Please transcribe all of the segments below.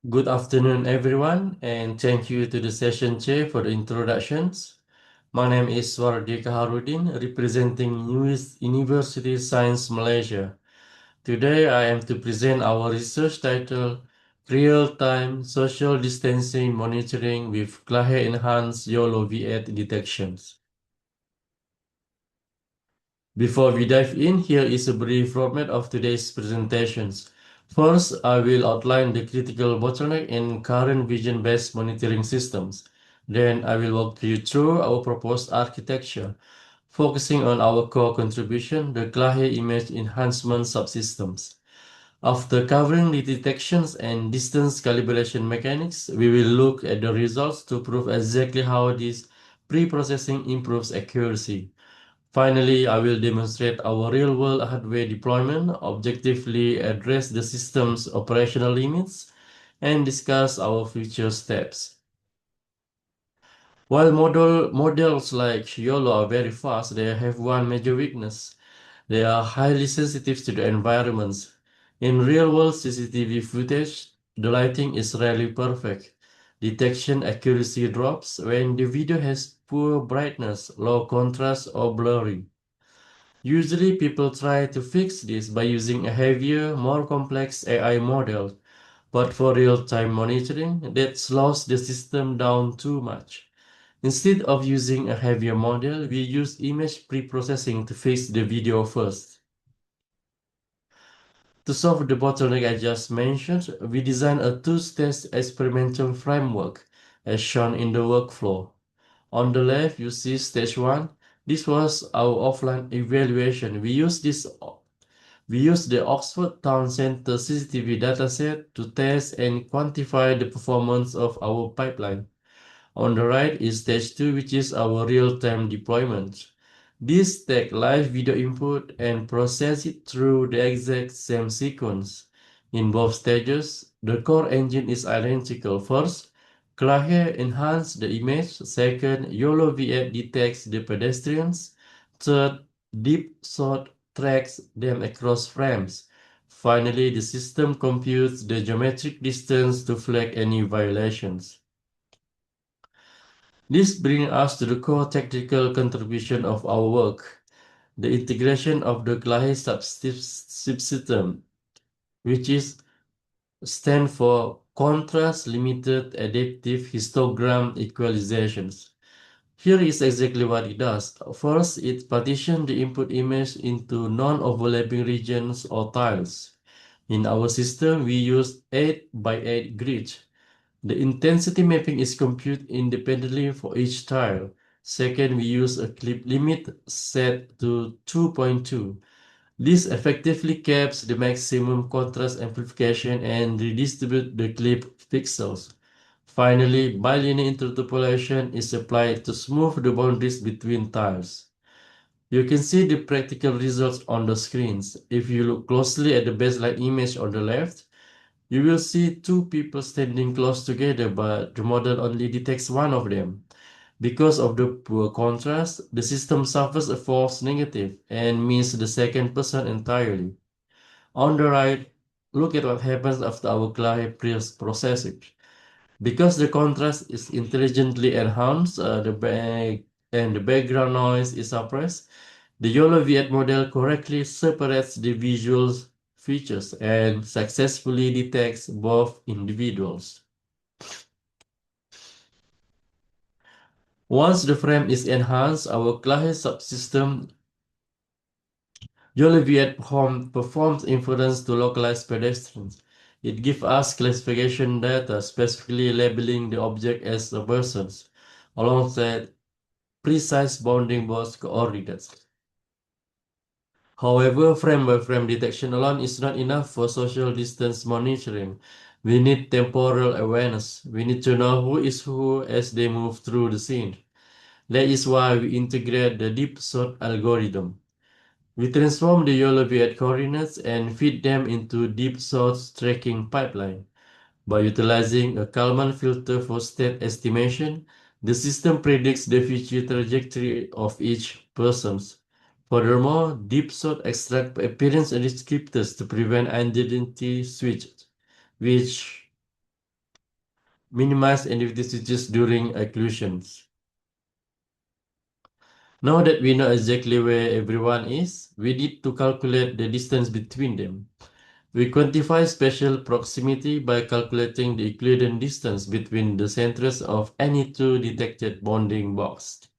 Good afternoon, everyone, and thank you to the session chair for the introductions. My name is Wardi Kaharudin, representing University Science Malaysia. Today, I am to present our research title, Real-Time Social Distancing Monitoring with CLAHE-Enhanced YOLOv8 Detections. Before we dive in, here is a brief format of today's presentations. First, I will outline the critical bottleneck in current vision-based monitoring systems. Then, I will walk you through our proposed architecture, focusing on our core contribution, the CLAHE image enhancement subsystems. After covering the detections and distance calibration mechanics, we will look at the results to prove exactly how this pre-processing improves accuracy. Finally, I will demonstrate our real-world hardware deployment, objectively address the system's operational limits, and discuss our future steps. While models like YOLO are very fast, they have one major weakness. They are highly sensitive to the environments. In real-world CCTV footage, the lighting is rarely perfect. Detection accuracy drops when the video has poor brightness, low contrast, or blurry. Usually, people try to fix this by using a heavier, more complex AI model, but for real-time monitoring, that slows the system down too much. Instead of using a heavier model, we use image pre-processing to fix the video first. To solve the bottleneck I just mentioned, we designed a two-stage experimental framework, as shown in the workflow. On the left, you see stage 1. This was our offline evaluation. We used the Oxford Town Centre CCTV dataset to test and quantify the performance of our pipeline. On the right is stage 2, which is our real-time deployment. This takes live video input and process it through the exact same sequence. In both stages, the core engine is identical. First, CLAHE enhances the image. Second, YOLOv8 detects the pedestrians. Third, deep sort tracks them across frames. Finally, the system computes the geometric distance to flag any violations. This brings us to the core technical contribution of our work, the integration of the CLAHE subsystem, which is stand for Contrast Limited Adaptive Histogram Equalizations. Here is exactly what it does. First, it partitions the input image into non-overlapping regions or tiles. In our system, we use 8 by 8 grids. The intensity mapping is computed independently for each tile. Second, we use a clip limit set to 2.2. This effectively caps the maximum contrast amplification and redistributes the clip pixels. Finally, bilinear interpolation is applied to smooth the boundaries between tiles. You can see the practical results on the screens. If you look closely at the baseline image on the left, you will see two people standing close together, but the model only detects one of them. Because of the poor contrast, the system suffers a false negative and misses the second person entirely. On the right, look at what happens after our CLAHE processing. Because the contrast is intelligently enhanced, the background noise is suppressed, the YOLOv8 model correctly separates the visual features and successfully detects both individuals. Once the frame is enhanced, our CLAHE subsystem YOLOv8 performs inference to localize pedestrians. It gives us classification data, specifically labeling the object as a person, alongside precise bounding box coordinates. However, frame-by-frame detection alone is not enough for social distance monitoring. We need temporal awareness. We need to know who is who as they move through the scene. That is why we integrate the deep sort algorithm. We transform the YOLOv8 coordinates and feed them into deep sort tracking pipeline. By utilizing a Kalman filter for state estimation, the system predicts the future trajectory of each person. Furthermore, deep sort extract appearance descriptors to prevent identity switch, which minimize individual switches during occlusions. Now that we know exactly where everyone is, we need to calculate the distance between them. We quantify spatial proximity by calculating the Euclidean distance between the centers of any two detected bounding boxes.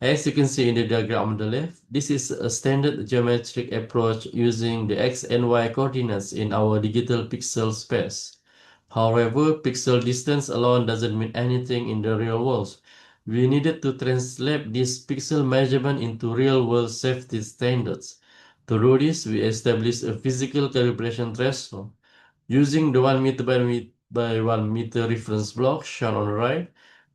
As you can see in the diagram on the left, this is a standard geometric approach using the x and y coordinates in our digital pixel space. However, pixel distance alone doesn't mean anything in the real world. We needed to translate this pixel measurement into real-world safety standards. To do this, we established a physical calibration threshold. Using the 1 meter by 1 meter reference block shown on the right,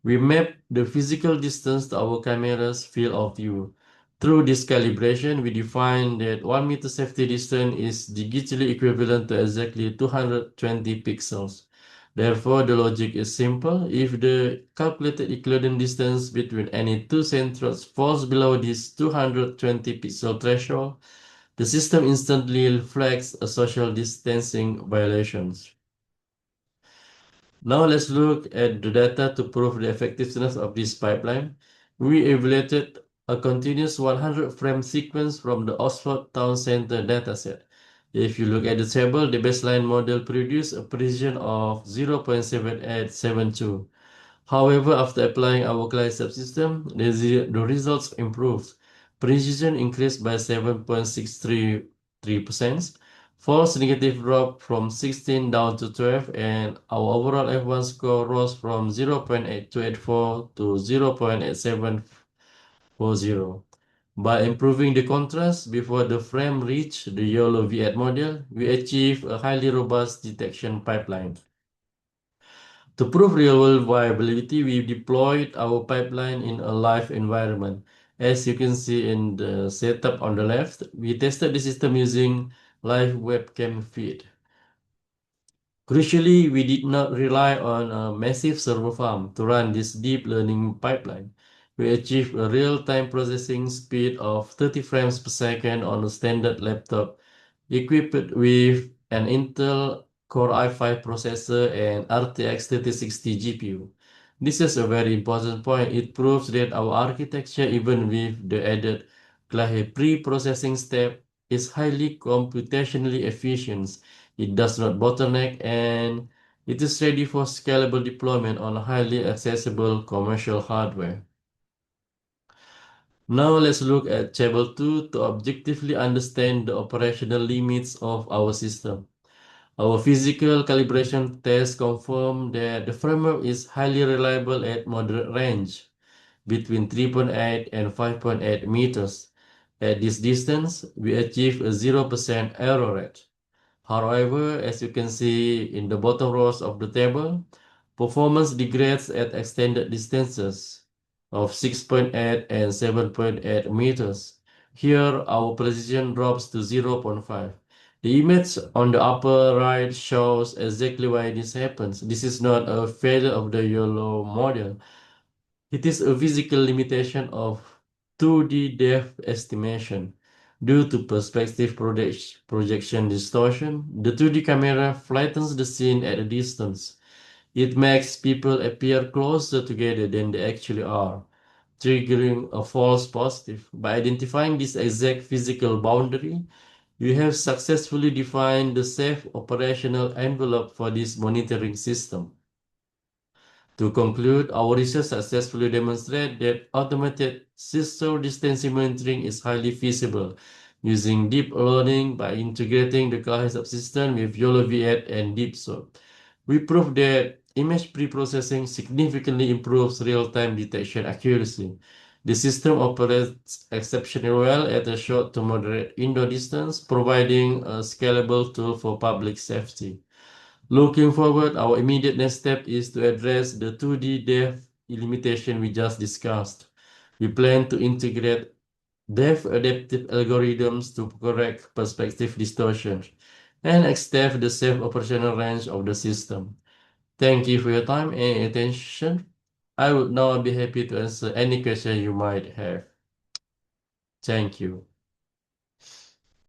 we map the physical distance to our camera's field of view. Through this calibration, we define that 1 meter safety distance is digitally equivalent to exactly 220 pixels. Therefore, the logic is simple. If the calculated Euclidean distance between any two centers falls below this 220 pixel threshold, the system instantly flags a social distancing violations. Now let's look at the data to prove the effectiveness of this pipeline. We evaluated a continuous 100 frame sequence from the Oxford Town Center dataset. If you look at the table, the baseline model produced a precision of 0.7872. However, after applying our CLAHE subsystem, the results improved. Precision increased by 7.633%. False negative dropped from 16 down to 12, and our overall F1 score rose from 0.8284 to 0.8740. By improving the contrast before the frame reached the YOLOv8 model, we achieved a highly robust detection pipeline. To prove real-world viability, we deployed our pipeline in a live environment. As you can see in the setup on the left, we tested the system using live webcam feed. Crucially, we did not rely on a massive server farm to run this deep learning pipeline. We achieved a real-time processing speed of 30 frames per second on a standard laptop equipped with an Intel Core i5 processor and RTX 3060 GPU. This is a very important point. It proves that our architecture, even with the added CLAHE pre-processing step, is highly computationally efficient. It does not bottleneck, and it is ready for scalable deployment on highly accessible commercial hardware. Now let's look at Table 2 to objectively understand the operational limits of our system. Our physical calibration tests confirm that the framework is highly reliable at moderate range, between 3.8 and 5.8 meters. At this distance, we achieve a 0% error rate. However, as you can see in the bottom rows of the table, performance degrades at extended distances of 6.8 and 7.8 meters. Here, our precision drops to 0.5. The image on the upper right shows exactly why this happens. This is not a failure of the YOLO model. It is a physical limitation of 2D depth estimation. Due to perspective projection distortion, the 2D camera flattens the scene at a distance. It makes people appear closer together than they actually are, triggering a false positive. By identifying this exact physical boundary, we have successfully defined the safe operational envelope for this monitoring system. To conclude, our research successfully demonstrates that automated social distancing monitoring is highly feasible using deep learning by integrating the CLAHE subsystem with YOLOv8 and DeepSoap. We proved that image pre-processing significantly improves real-time detection accuracy. The system operates exceptionally well at a short to moderate indoor distance, providing a scalable tool for public safety. Looking forward, our immediate next step is to address the 2D depth limitation we just discussed. We plan to integrate depth adaptive algorithms to correct perspective distortion and extend the safe operational range of the system. Thank you for your time and attention. I would now be happy to answer any question you might have. Thank you.